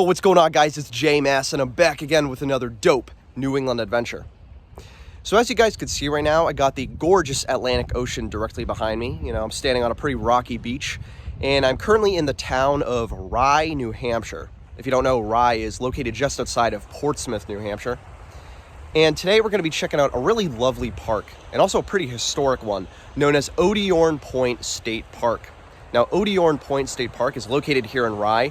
Yo, what's going on, guys? It's J-Mass, and I'm back again with another dope New England adventure. So as you guys can see right now, I got the gorgeous Atlantic Ocean directly behind me. You know, I'm standing on a pretty rocky beach, and I'm currently in the town of Rye, New Hampshire. If you don't know, Rye is located just outside of Portsmouth, New Hampshire. And today we're going to be checking out a really lovely park, and also a pretty historic one, known as Odiorne Point State Park. Now, Odiorne Point State Park is located here in Rye,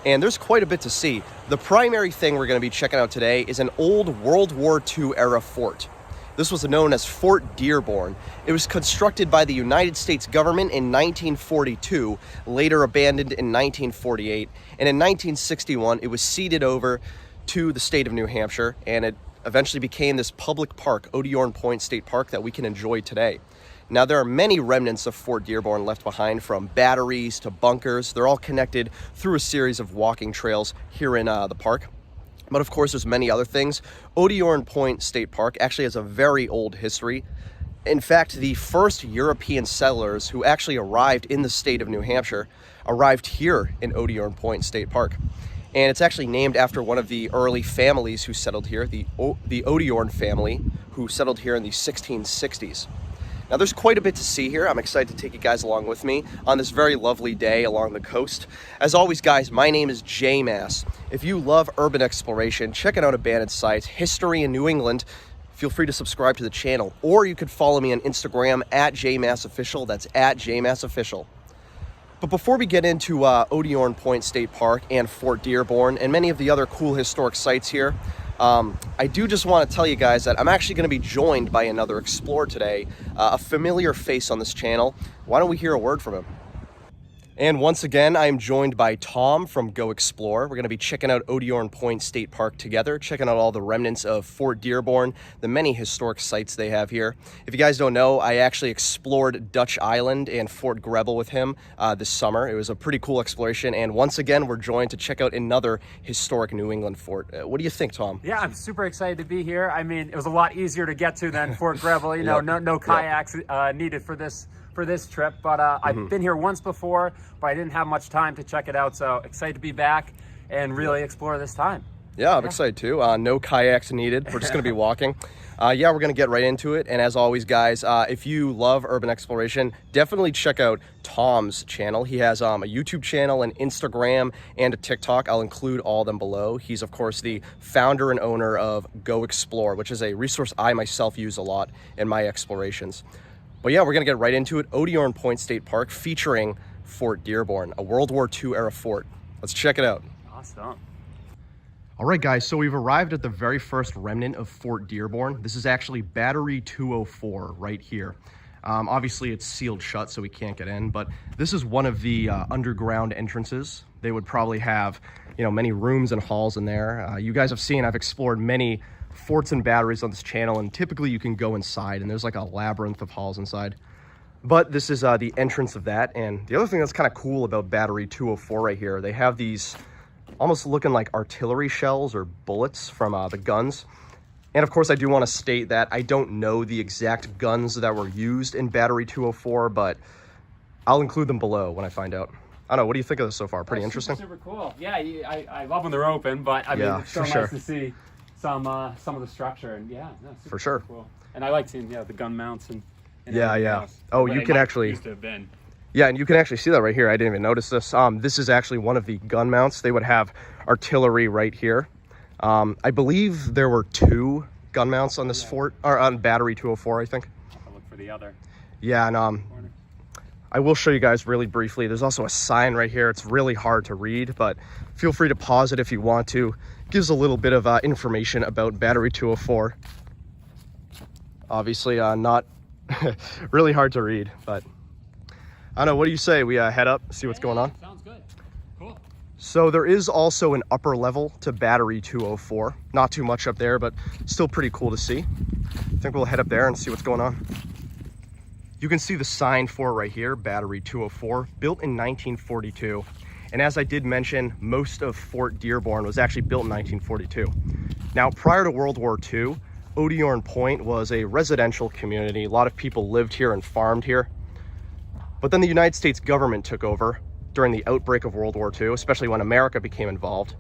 and there's quite a bit to see. The primary thing we're going to be checking out today is an old World War II era fort. This was known as Fort Dearborn. It was constructed by the United States government in 1942, later abandoned in 1948, and in 1961 it was ceded over to the state of New Hampshire, and it eventually became this public park, Odiorne Point State Park, that we can enjoy today. Now, there are many remnants of Fort Dearborn left behind, from batteries to bunkers. They're all connected through a series of walking trails here in the park. But of course, there's many other things. Odiorne Point State Park actually has a very old history. In fact, the first European settlers who actually arrived in the state of New Hampshire arrived here in Odiorne Point State Park. And it's actually named after one of the early families who settled here, the Odiorne family, who settled here in the 1660s. Now, there's quite a bit to see here. I'm excited to take you guys along with me on this very lovely day along the coast. As always, guys, my name is J-Mass. If you love urban exploration, checking out abandoned sites, history in New England, feel free to subscribe to the channel. Or you could follow me on Instagram at JMassOfficial. That's at JMassOfficial. But before we get into Odiorne Point State Park and Fort Dearborn and many of the other cool historic sites here, I do just want to tell you guys that I'm actually going to be joined by another explorer today, a familiar face on this channel. Why don't we hear a word from him? And once again, I am joined by Tom from GoXplr. We're going to be checking out Odiorne Point State Park together, checking out all the remnants of Fort Dearborn, the many historic sites they have here. If you guys don't know, I actually explored Dutch Island and Fort Grebel with him this summer. It was a pretty cool exploration, and once again, we're joined to check out another historic New England fort. What do you think, Tom? Yeah, I'm super excited to be here. I mean, it was a lot easier to get to than Fort Grebel. You know, no kayaks needed for this trip, but I've been here once before, but I didn't have much time to check it out, so excited to be back and really explore this time. Yeah, I'm excited too. No kayaks needed. We're just going to be walking. Yeah, we're going to get right into it. And as always, guys, if you love urban exploration, definitely check out Tom's channel. He has a YouTube channel, an Instagram, and a TikTok. I'll include all of them below. He's, of course, the founder and owner of GoXplr, which is a resource I myself use a lot in my explorations. But yeah, we're going to get right into it. Odiorne Point State Park featuring Fort Dearborn, a World War II era fort. Let's check it out. Awesome. All right, guys, so we've arrived at the very first remnant of Fort Dearborn. This is actually Battery 204 right here. Obviously, it's sealed shut, so we can't get in, but this is one of the underground entrances. They would probably have, you know, many rooms and halls in there. You guys have seen, I've explored many forts and batteries on this channel, and typically you can go inside and there's like a labyrinth of halls inside, but this is the entrance of that. And the other thing that's kind of cool about Battery 204 right here, they have these almost looking like artillery shells or bullets from the guns. And of course, I do want to state that I don't know the exact guns that were used in Battery 204, but I'll include them below when I find out. I don't know, what do you think of this so far? Pretty interesting. Super cool. Yeah, I love when they're open, but I mean, it's so nice to see some of the structure, and yeah, no, for sure. Cool. And I like seeing the gun mounts and yeah. Else. Oh, you can actually used to have been. Yeah, and you can actually see that right here. I didn't even notice this. This is actually one of the gun mounts. They would have artillery right here. I believe there were 2 gun mounts on this fort, or on Battery 204, I think. I'll look for the other. Yeah, and I will show you guys really briefly. There's also a sign right here. It's really hard to read, but feel free to pause it if you want to. It gives a little bit of information about Battery 204. Obviously, not really hard to read, but I don't know. What do you say? We head up, see what's going on? Sounds good. Cool. So there is also an upper level to Battery 204. Not too much up there, but still pretty cool to see. I think we'll head up there and see what's going on. You can see the sign for it right here, Battery 204, built in 1942. And as I did mention, most of Fort Dearborn was actually built in 1942. Now, prior to World War II, Odiorne Point was a residential community. A lot of people lived here and farmed here. But then the United States government took over during the outbreak of World War II, especially when America became involved.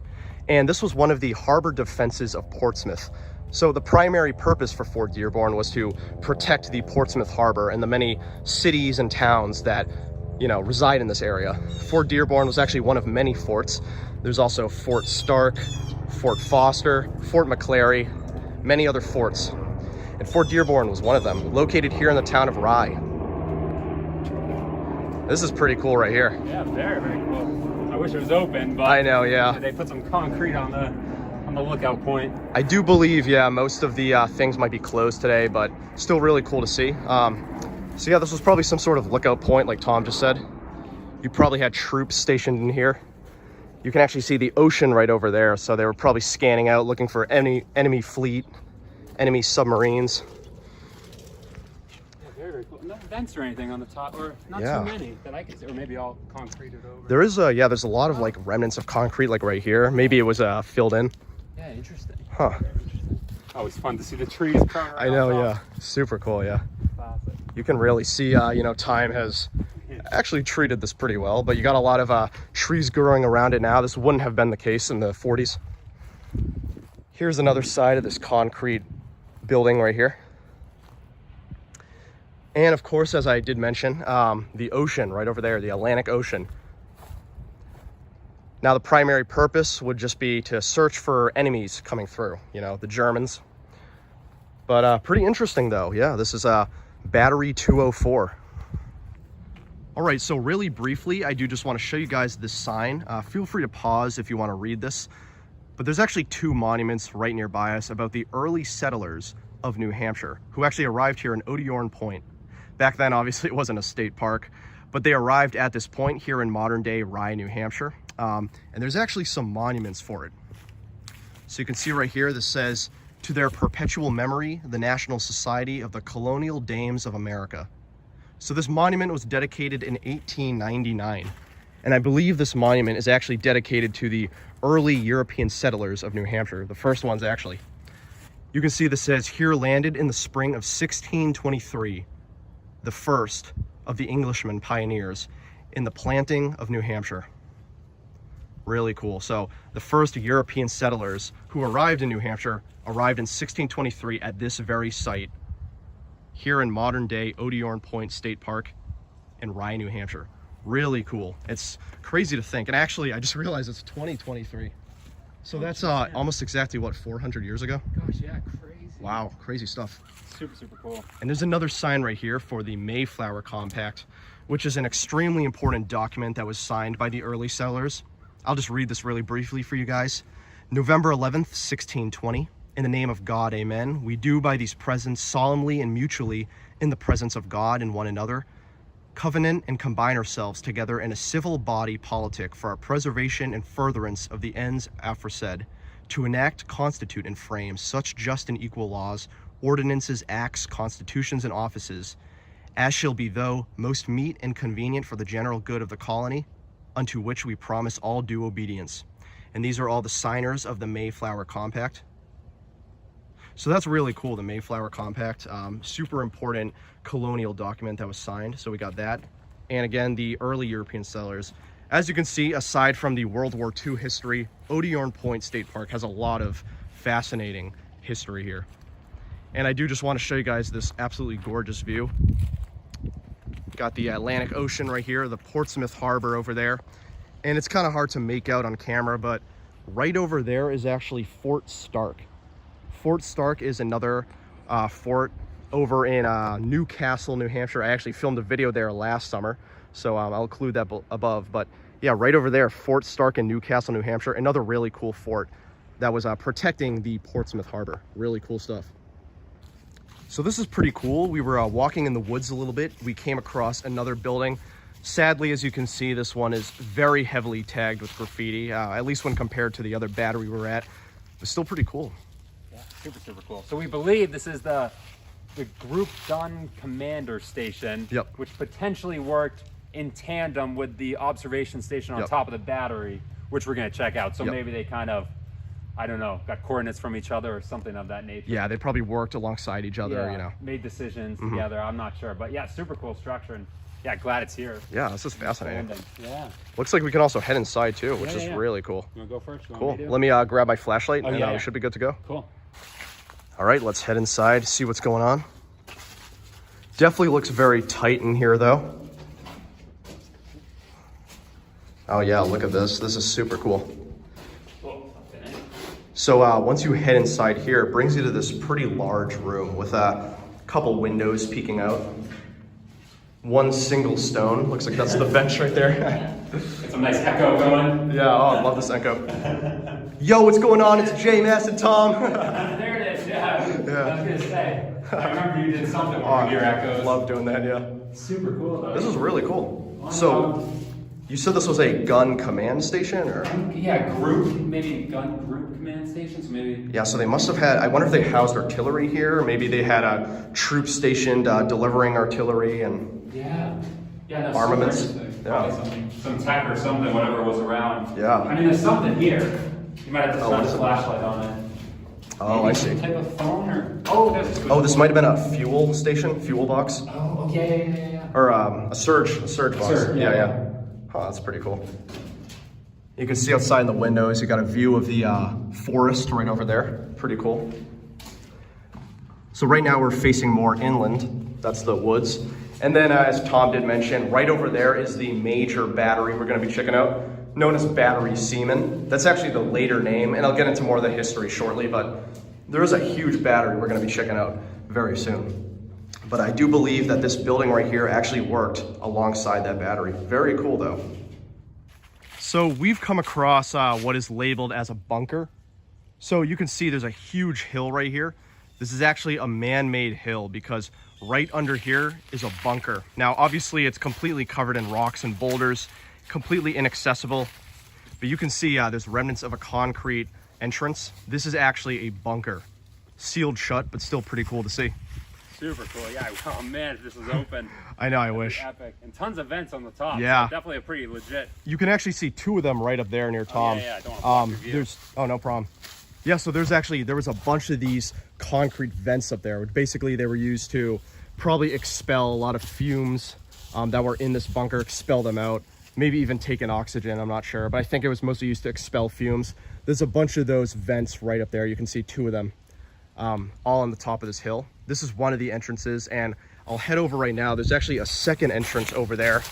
And this was one of the Harbor Defenses of Portsmouth. So the primary purpose for Fort Dearborn was to protect the Portsmouth Harbor and the many cities and towns that, you know, reside in this area. Fort Dearborn was actually one of many forts. There's also Fort Stark, Fort Foster, Fort McClary, many other forts. And Fort Dearborn was one of them, located here in the town of Rye. This is pretty cool right here. Yeah, very, very cool. I wish it was open, but I know, yeah. They put some concrete on the lookout point. I do believe, yeah, most of the things might be closed today, but still really cool to see. So yeah, this was probably some sort of lookout point, like Tom just said. You probably had troops stationed in here. You can actually see the ocean right over there, so they were probably scanning out, looking for any enemy fleet, enemy submarines. Yeah, very, very cool. No vents or anything on the top, or not too many that I can see, or maybe all concreted over. There is yeah, there's a lot of like remnants of concrete, like right here. Maybe it was filled in. Yeah, interesting. Huh. Interesting. Always fun to see the trees growing right I know, on yeah. top. Super cool, yeah. Classic. You can really see, you know, time has actually treated this pretty well, but you got a lot of trees growing around it now. This wouldn't have been the case in the 40s. Here's another side of this concrete building right here. And of course, as I did mention, the ocean right over there, the Atlantic Ocean. Now, the primary purpose would just be to search for enemies coming through, you know, the Germans. But pretty interesting though. Yeah, this is Battery 204. All right, so really briefly, I do just want to show you guys this sign. Feel free to pause if you want to read this. But there's actually two monuments right nearby us about the early settlers of New Hampshire who actually arrived here in Odiorne Point. Back then, obviously, it wasn't a state park, but they arrived at this point here in modern-day Rye, New Hampshire. And there's actually some monuments for it. So you can see right here, this says, "To their perpetual memory, the National Society of the Colonial Dames of America." So this monument was dedicated in 1899. And I believe this monument is actually dedicated to the early European settlers of New Hampshire, the first ones actually. You can see this says, "Here landed in the spring of 1623, the first of the Englishmen pioneers in the planting of New Hampshire." Really cool. So the first European settlers who arrived in New Hampshire arrived in 1623 at this very site here in modern day Odiorne Point State Park in Rye, New Hampshire. Really cool. It's crazy to think. And actually, I just realized it's 2023. So that's almost exactly, what, 400 years ago? Gosh, yeah, crazy. Wow, crazy stuff. Super, super cool. And there's another sign right here for the Mayflower Compact, which is an extremely important document that was signed by the early settlers. I'll just read this really briefly for you guys. "November 11th, 1620. In the name of God, amen. We do by these presents solemnly and mutually in the presence of God and one another, covenant and combine ourselves together in a civil body politic for our preservation and furtherance of the ends aforesaid, to enact, constitute, and frame such just and equal laws, ordinances, acts, constitutions, and offices, as shall be though most meet and convenient for the general good of the colony, unto which we promise all due obedience." And these are all the signers of the Mayflower Compact. So that's really cool, the Mayflower Compact. Super important colonial document that was signed. So we got that. And again, the early European settlers. As you can see, aside from the World War II history, Odiorne Point State Park has a lot of fascinating history here. And I do just want to show you guys this absolutely gorgeous view. Got the Atlantic Ocean right here, the Portsmouth Harbor over there. And it's kind of hard to make out on camera, but right over there is actually Fort Stark. Fort Stark is another fort over in Newcastle, New Hampshire. I actually filmed a video there last summer, so I'll include that above. But yeah, right over there, Fort Stark in Newcastle, New Hampshire, another really cool fort that was protecting the Portsmouth Harbor. Really cool stuff. So this is pretty cool. We were walking in the woods a little bit. We came across another building. Sadly, as you can see, this one is very heavily tagged with graffiti, at least when compared to the other battery we were at. It's still pretty cool. Yeah, super, super cool. So we believe this is the Group Dun Commander Station, which potentially worked in tandem with the observation station on top of the battery, which we're going to check out. So maybe they kind of, I don't know, got coordinates from each other or something of that nature. Yeah, they probably worked alongside each other, you know. Made decisions together. I'm not sure. But yeah, super cool structure. And Yeah, glad it's here. Yeah, this is fascinating. Yeah. Looks like we can also head inside too, which is Yeah. really cool. You want to go first? You want Cool. me to? Let me grab my flashlight and yeah. we should be good to go. Cool. All right, let's head inside, see what's going on. Definitely looks very tight in here though. Oh yeah, look at this. This is super cool. So once you head inside here, it brings you to this pretty large room with a couple windows peeking out. One single stone. Looks like that's the bench right there. Get some nice echo going. Yeah, oh, I love this echo. Yo, what's going on? It's Jay, Mass, and Tom. There it is, yeah. I was going to say. I remember you did something where you hear echoes. Love doing that, yeah. Super cool, though. This is really cool. So, you said this was a gun command station, or? Yeah, maybe gun group command stations, maybe. Yeah, so they must have had, I wonder if they housed artillery here, or maybe they had a troop stationed delivering artillery and no, armaments. Probably some tech or something, whatever was around. Yeah. I mean, there's something here. You might have to shine a flashlight on it. Oh, I see. Some type of phone or... Oh, this might have been a fuel station, fuel box. Oh, okay, yeah. Or a surge box. Yeah. Oh, that's pretty cool. You can see outside in the windows, you got a view of the forest right over there. Pretty cool. So right now we're facing more inland. That's the woods. And then as Tom did mention, right over there is the major battery we're gonna be checking out, known as Battery Seaman. That's actually the later name, and I'll get into more of the history shortly, but there is a huge battery we're gonna be checking out very soon. But I do believe that this building right here actually worked alongside that battery. Very cool though. So we've come across what is labeled as a bunker. So you can see there's a huge hill right here. This is actually a man-made hill because right under here is a bunker. Now, obviously it's completely covered in rocks and boulders, completely inaccessible, but you can see there's remnants of a concrete entrance. This is actually a bunker, sealed shut, but still pretty cool to see. Super cool, yeah. Oh man, if this was open. I know, I wish. Epic. And tons of vents on the top. Yeah. So definitely a pretty legit. You can actually see two of them right up there near Tom. Yeah, I don't want to block your view. There's, oh, no problem. Yeah, so there was a bunch of these concrete vents up there, which basically they were used to probably expel a lot of fumes that were in this bunker, expel them out, maybe even take in oxygen, I'm not sure, but I think it was mostly used to expel fumes. There's a bunch of those vents right up there. You can see two of them all on the top of this hill. This is one of the entrances, and I'll head over right now. There's actually a second entrance over there.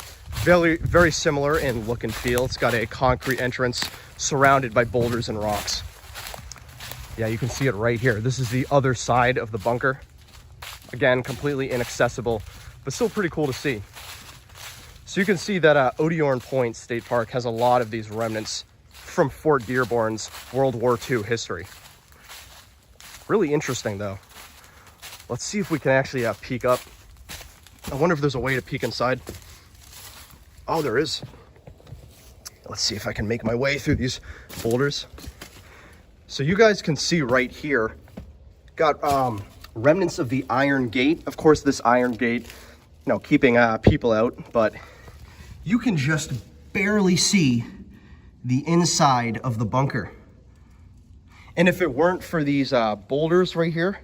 Very similar in look and feel. It's got a concrete entrance surrounded by boulders and rocks. Yeah, you can see it right here. This is the other side of the bunker. Again, completely inaccessible, but still pretty cool to see. So you can see that Odiorne Point State Park has a lot of these remnants from Fort Dearborn's World War II history. Really interesting though. Let's see if we can actually peek up. I wonder if there's a way to peek inside. Oh, there is. Let's see if I can make my way through these boulders. So you guys can see right here, got remnants of the iron gate. Of course, this iron gate, keeping people out, but you can just barely see the inside of the bunker. And if it weren't for these boulders right here,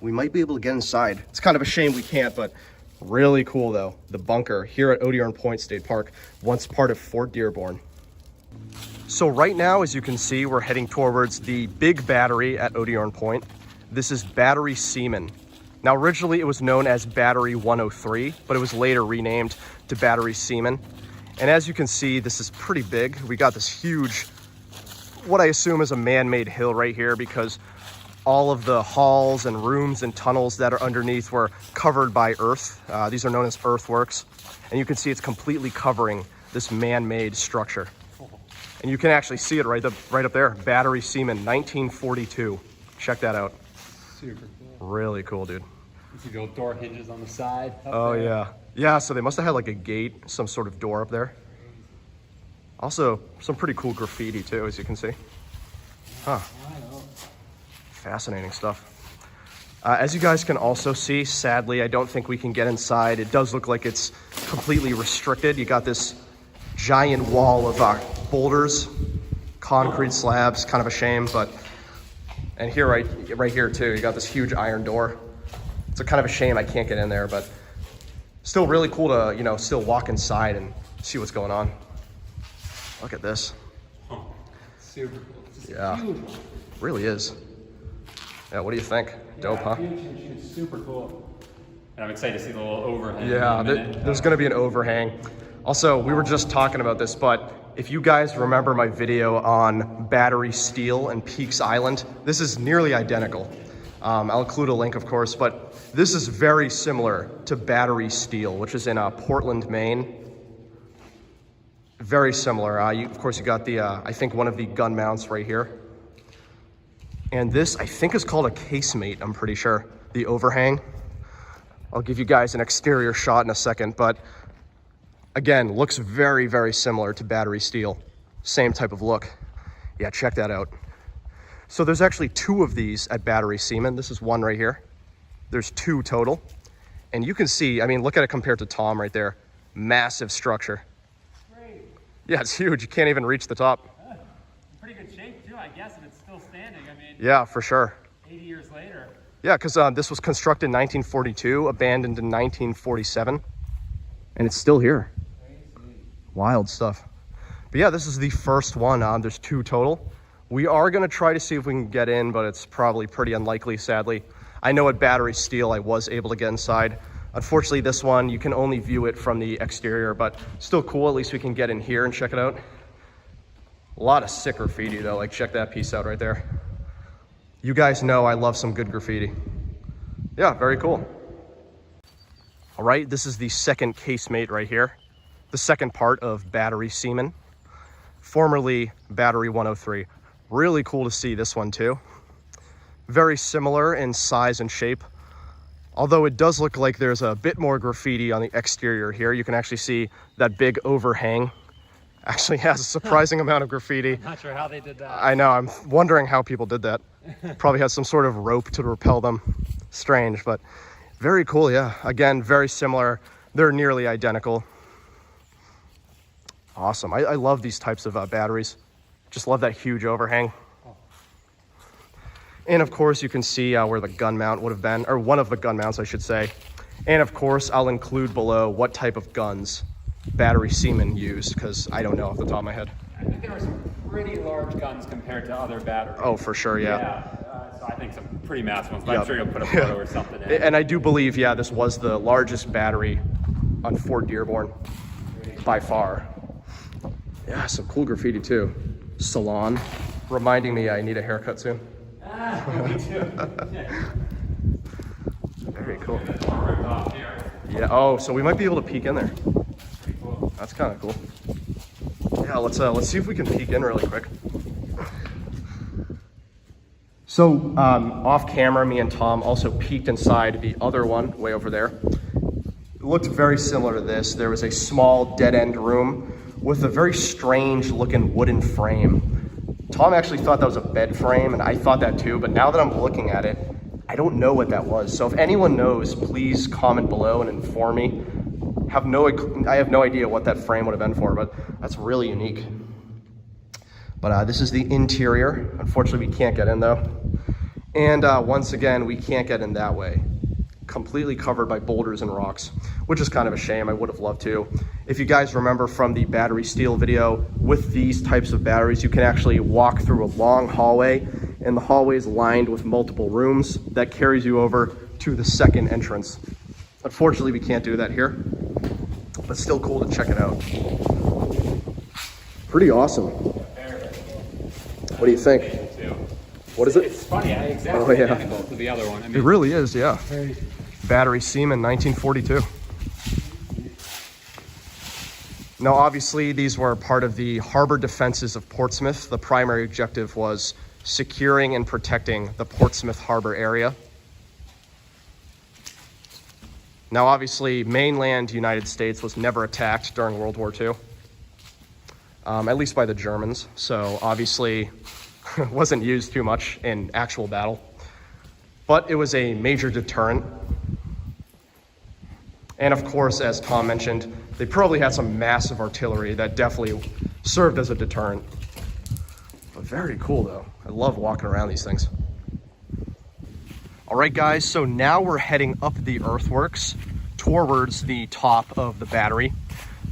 we might be able to get inside. It's kind of a shame we can't, but really cool though. The bunker here at Odiorne Point State Park, once part of Fort Dearborn. So right now, as you can see, we're heading towards the big battery at Odiorne Point. This is Battery Seaman. Now, originally it was known as Battery 103, but it was later renamed to Battery Seaman. And as you can see, this is pretty big. We got this huge, what I assume is a man-made hill right here, because all of the halls and rooms and tunnels that are underneath were covered by earth. These are known as earthworks. And you can see it's completely covering this man-made structure. And you can actually see it right up there, Battery Seaman, 1942. Check that out. Super cool. Really cool, dude. You see the old door hinges on the side. Oh, there. Yeah. Yeah, so they must have had like a gate, some sort of door up there. Also, some pretty cool graffiti too, as you can see. Huh. Fascinating stuff. As you guys can also see, sadly, I don't think we can get inside. It does look like it's completely restricted. You got this giant wall of boulders, concrete slabs, kind of a shame, but, and here, right here too, you got this huge iron door. It's a kind of a shame I can't get in there, but Still really cool to, you know, still walk inside and see what's going on. Look at this. Oh, super cool. It's Yeah, huge one. really is. Yeah, what do you think? Dope, huh? Huge, super cool. And I'm excited to see the little overhang. Yeah, there's gonna be an overhang. Also, we were just talking about this, but if you guys remember my video on Battery Steel and Peaks Island, this is nearly identical. I'll include a link, of course, but this is very similar to Battery Steel, which is in Portland, Maine. Very similar. Of course, you got the, I think one of the gun mounts right here. And this, I think, is called a casemate, I'm pretty sure, the overhang. I'll give you guys an exterior shot in a second, but again, looks very, very similar to Battery Steel. Same type of look. Yeah, check that out. So there's actually 2 of these at Battery Seaman. This is one right here. There's 2 total. And you can see, I mean, look at it compared to Tom right there. Massive structure. Great. Yeah, it's huge. You can't even reach the top. Pretty good shape too, I guess, and it's still standing. I mean, Yeah, for sure. 80 years later. Yeah, because this was constructed in 1942, abandoned in 1947, and it's still here. Crazy. Wild stuff. But yeah, this is the first one. There's 2 total. We are going to try to see if we can get in, but it's probably pretty unlikely, sadly. I know at Battery Steel I was able to get inside. Unfortunately, this one, you can only view it from the exterior, but still cool. At least we can get in here and check it out. A lot of sick graffiti, though. Like, check that piece out right there. You guys know I love some good graffiti. Yeah, very cool. All right, this is the second casemate right here. The second part of Battery Seaman, formerly Battery 103. Really cool to see this one too. Very similar in size and shape. Although it does look like there's a bit more graffiti on the exterior here. You can actually see that big overhang actually has a surprising amount of graffiti. Not sure how they did that. I know, I'm wondering how people did that. Probably had some sort of rope to repel them. Strange, but very cool, yeah. Again, very similar. They're nearly identical. Awesome. I love these types of batteries. Just love that huge overhang. And of course, you can see where the gun mount would have been, or one of the gun mounts, I should say. And of course, I'll include below what type of guns Battery Seaman used, because I don't know off the top of my head. I think there were some pretty large guns compared to other batteries. Oh, for sure, yeah. So I think some pretty massive ones, but Yep. I'm sure you'll put a photo or something in. And I do believe, yeah, this was the largest battery on Fort Dearborn by far. Yeah, some cool graffiti too. Salon, reminding me I need a haircut soon. Me too. Very cool. Yeah, oh, so we might be able to peek in there. Cool. That's kind of cool. Yeah, let's see if we can peek in really quick. So off camera, me and Tom also peeked inside the other one way over there. It looked very similar to this. There was a small dead-end room with a very strange looking wooden frame. Tom actually thought that was a bed frame, and I thought that too, but now that I'm looking at it, I don't know what that was. So if anyone knows, please comment below and inform me. I have no idea what that frame would have been for, but that's really unique. But this is the interior. Unfortunately, we can't get in though. And once again, we can't get in that way. Completely covered by boulders and rocks, which is kind of a shame. I would have loved to. If you guys remember from the Battery Steel video, with these types of batteries, you can actually walk through a long hallway, and the hallway is lined with multiple rooms that carries you over to the second entrance. Unfortunately, we can't do that here, but still cool to check it out. Pretty awesome. What do you think? What is it? It's funny, exactly identical to the other one. I mean, It really is, yeah. very Battery Seaman, 1942. Now, obviously, these were part of the Harbor Defenses of Portsmouth. The primary objective was securing and protecting the Portsmouth Harbor area. Now, obviously, mainland United States was never attacked during World War II, at least by the Germans. So, obviously, wasn't used too much in actual battle. But it was a major deterrent. And of course, as Tom mentioned, they probably had some massive artillery that definitely served as a deterrent. But very cool though. I love walking around these things. All right guys, so now we're heading up the earthworks towards the top of the battery.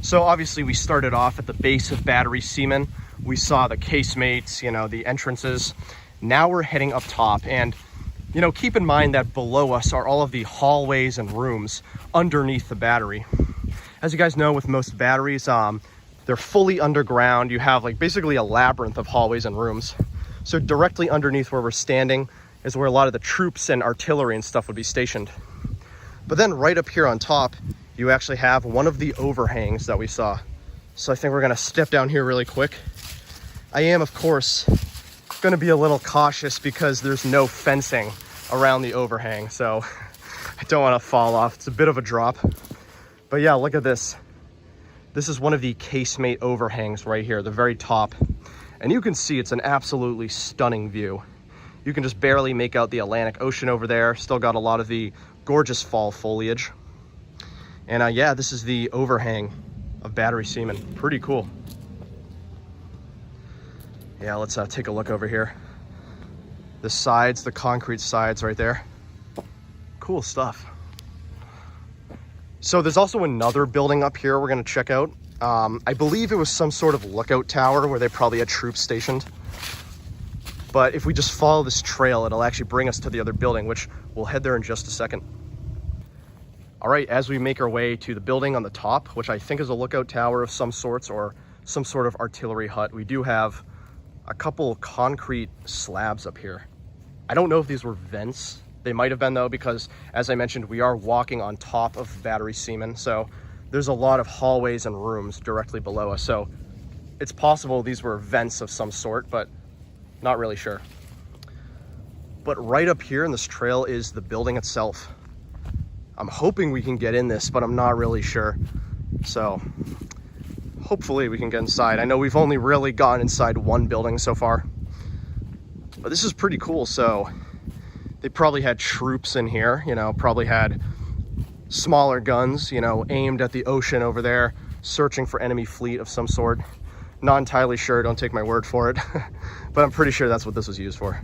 So obviously we started off at the base of Battery Seaman. We saw the casemates, you know, the entrances. Now we're heading up top, and you know, keep in mind that below us are all of the hallways and rooms underneath the battery. As you guys know, with most batteries, they're fully underground. You have like basically a labyrinth of hallways and rooms. So directly underneath where we're standing is where a lot of the troops and artillery and stuff would be stationed. But then right up here on top, you actually have one of the overhangs that we saw. So I think we're gonna step down here really quick. I am, of course, gonna be a little cautious because there's no fencing around the overhang. So I don't wanna fall off. It's a bit of a drop. But yeah, look at this. This is one of the casemate overhangs right here, the very top. And you can see it's an absolutely stunning view. You can just barely make out the Atlantic Ocean over there. Still got a lot of the gorgeous fall foliage. And yeah, this is the overhang of Battery Seaman. Pretty cool. Yeah, let's take a look over here. The sides, the concrete sides right there. Cool stuff. So there's also another building up here we're gonna check out. I believe it was some sort of lookout tower where they probably had troops stationed. But if we just follow this trail, it'll actually bring us to the other building, which we'll head there in just a second. All right, as we make our way to the building on the top, which I think is a lookout tower of some sorts or some sort of artillery hut, we do have a couple concrete slabs up here. I don't know if these were vents. They might have been though, because as I mentioned, we are walking on top of Battery Seaman. So there's a lot of hallways and rooms directly below us. So it's possible these were vents of some sort, but not really sure. But right up here in this trail is the building itself. I'm hoping we can get in this, but I'm not really sure. So hopefully we can get inside. I know we've only really gone inside one building so far, but this is pretty cool. So they probably had troops in here, you know, probably had smaller guns, you know, aimed at the ocean over there, searching for enemy fleet of some sort. Not entirely sure, don't take my word for it, but I'm pretty sure that's what this was used for.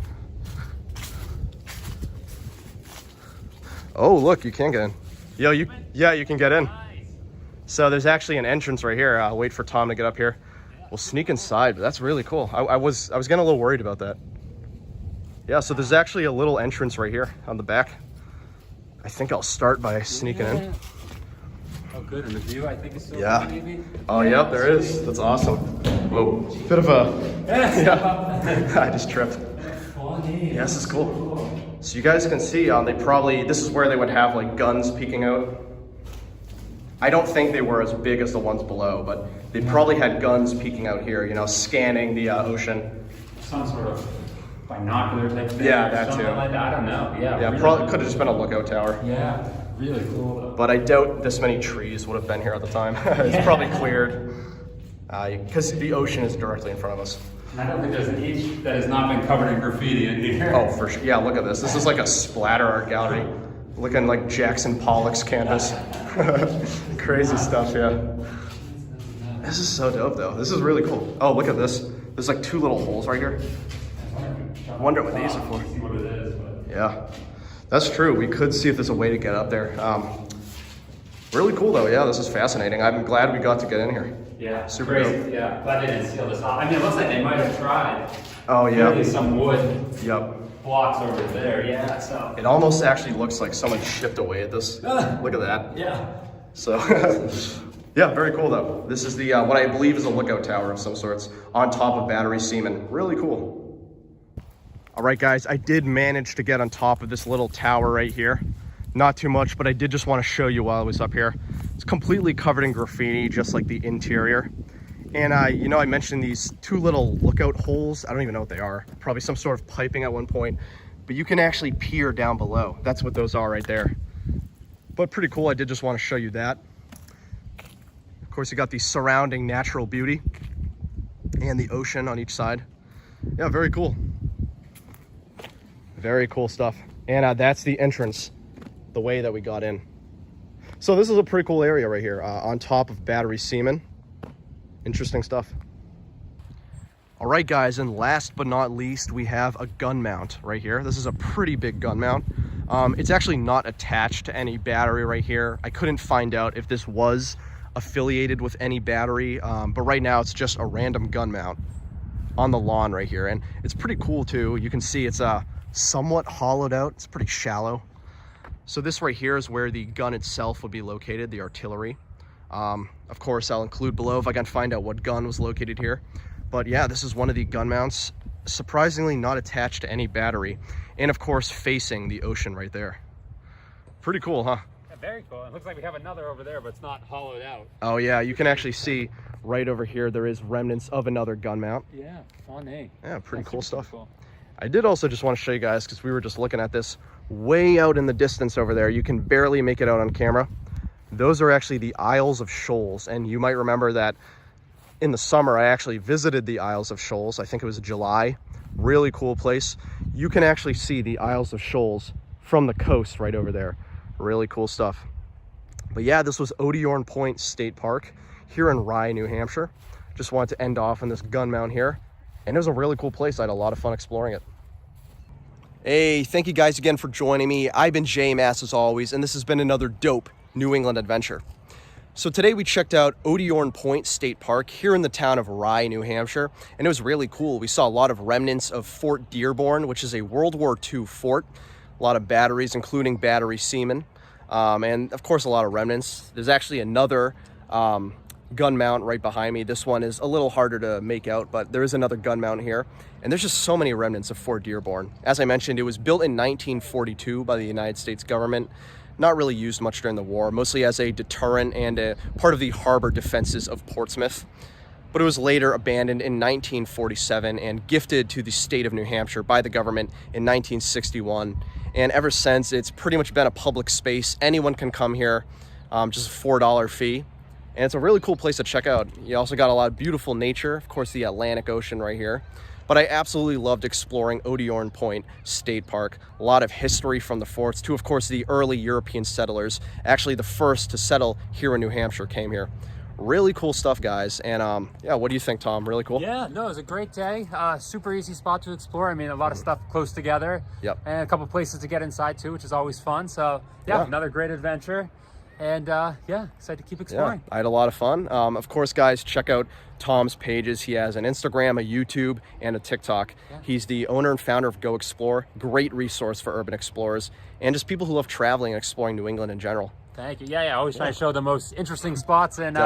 Oh, look, you can get in. Yo, yeah, you can get in. So there's actually an entrance right here. I'll wait for Tom to get up here. We'll sneak inside, but that's really cool. I was getting a little worried about that. Yeah, so there's actually a little entrance right here on the back. I think I'll start by sneaking in. Oh, good. And the view, I think, is still maybe. Oh, yep, there is. That's awesome. Whoa, bit of a, yeah, I just tripped. Yeah, this is cool. So you guys can see, this is where they would have like guns peeking out. I don't think they were as big as the ones below, but they probably had guns peeking out here, you know, scanning the ocean. Some sort of binocular type thing. Yeah, that too. Like that. I don't know. Yeah. Yeah, really probably could have just been a lookout tower. Yeah, really cool though. But I doubt this many trees would have been here at the time. It's probably cleared because the ocean is directly in front of us. And I don't think there's an inch that has not been covered in graffiti in here. Oh, for sure. Yeah, look at this. This is like a splatter art gallery. Looking like Jackson Pollock's canvas. Crazy stuff, yeah. This is so dope though. This is really cool. Oh, look at this. There's like two little holes right here. I wonder what these are for. See what it is, but yeah, that's true. We could see if there's a way to get up there. Really cool though. Yeah, this is fascinating. I'm glad we got to get in here. Yeah, super crazy. dope. Yeah, glad they didn't seal this off. I mean, it looks like they might have tried. Oh yeah. Maybe some wood. Yep. Blocks over there. Yeah. So it almost actually looks like someone chipped away at this. Look at that. Yeah. So yeah, very cool though. This is the what I believe is a lookout tower of some sorts on top of Battery Seaman. Really cool. All right, guys, I did manage to get on top of this little tower right here. Not too much, but I did just want to show you while I was up here. It's completely covered in graffiti, just like the interior. And you know, I mentioned these two little lookout holes. I don't even know what they are. Probably some sort of piping at one point, but you can actually peer down below. That's what those are right there. But pretty cool. I did just want to show you that. Of course, you got the surrounding natural beauty and the ocean on each side. Yeah, very cool. Very cool stuff. And that's the entrance, the way that we got in. So this is a pretty cool area right here on top of Battery Seaman. Interesting stuff. All right, guys, and last but not least, we have a gun mount right here. This is a pretty big gun mount. It's actually not attached to any battery right here. I couldn't find out if this was affiliated with any battery, but right now it's just a random gun mount on the lawn right here. And it's pretty cool too. You can see it's somewhat hollowed out. It's pretty shallow. So this right here is where the gun itself would be located, the artillery. Of course, I'll include below if I can find out what gun was located here. But yeah, this is one of the gun mounts, surprisingly not attached to any battery. And of course, facing the ocean right there. Pretty cool, huh? Yeah, very cool. It looks like we have another over there, but it's not hollowed out. Oh yeah, you can actually see right over here, there is remnants of another gun mount. Yeah, funny. Yeah, pretty That's cool super stuff. cool. I did also just want to show you guys, because we were just looking at this way out in the distance over there. You can barely make it out on camera. Those are actually the Isles of Shoals. And you might remember that in the summer, I actually visited the Isles of Shoals. I think it was July. Really cool place. You can actually see the Isles of Shoals from the coast right over there. Really cool stuff. But yeah, this was Odiorne Point State Park here in Rye, New Hampshire. Just wanted to end off on this gun mount here. And it was a really cool place. I had a lot of fun exploring it. Hey, thank you guys again for joining me. I've been J-Mass as always, and this has been another dope New England adventure. So today we checked out Odiorne Point State Park here in the town of Rye, New Hampshire, and it was really cool. We saw a lot of remnants of Fort Dearborn, which is a World War II fort. A lot of batteries, including Battery Seaman, and of course a lot of remnants. There's actually another gun mount right behind me. This one is a little harder to make out, but there is another gun mount here. And there's just so many remnants of Fort Dearborn. As I mentioned, it was built in 1942 by the United States government. Not really used much during the war, mostly as a deterrent and a part of the Harbor Defenses of Portsmouth. But it was later abandoned in 1947 and gifted to the state of New Hampshire by the government in 1961. And ever since, it's pretty much been a public space. Anyone can come here, just a $4 fee. And it's a really cool place to check out. You also got a lot of beautiful nature, of course, the Atlantic Ocean right here. But I absolutely loved exploring Odiorne Point State Park. A lot of history from the forts to, of course, the early European settlers. Actually, the first to settle here in New Hampshire came here. Really cool stuff, guys. And yeah, what do you think, Tom? Really cool? Yeah, no, it was a great day. Super easy spot to explore. I mean, a lot of stuff close together. Yep. And a couple places to get inside too, which is always fun. So yeah. Another great adventure. And yeah, excited to keep exploring. Yeah, I had a lot of fun. Of course, guys, check out Tom's pages. He has an Instagram, a YouTube, and a TikTok. Yeah. He's the owner and founder of GoXplr. Great resource for urban explorers and just people who love traveling and exploring New England in general. Thank you. Yeah, I always try to show the most interesting spots and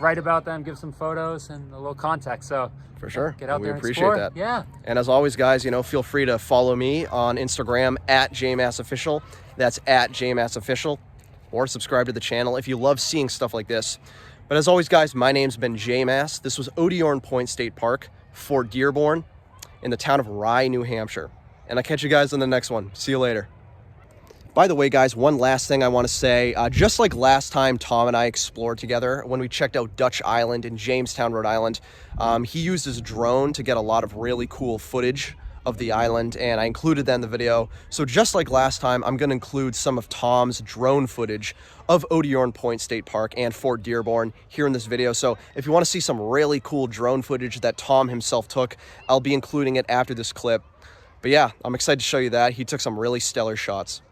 write about them, give some photos and a little context. So for sure, get out there and appreciate explore. that. Yeah. And as always, guys, feel free to follow me on Instagram at JMassOfficial. That's at JMassOfficial. Or subscribe to the channel if you love seeing stuff like this. But as always, guys, my name's been J-Mass. This was Odiorne Point State Park, Fort Dearborn, in the town of Rye, New Hampshire. And I'll catch you guys on the next one. See you later. By the way, guys, one last thing I want to say. Just like last time Tom and I explored together, when we checked out Dutch Island in Jamestown, Rhode Island, he used his drone to get a lot of really cool footage of the island, and I included that in the video. So just like last time, I'm going to include some of Tom's drone footage of Odiorne Point State Park and Fort Dearborn here in this video. So if you want to see some really cool drone footage that Tom himself took, I'll be including it after this clip. But yeah, I'm excited to show you that. He took some really stellar shots.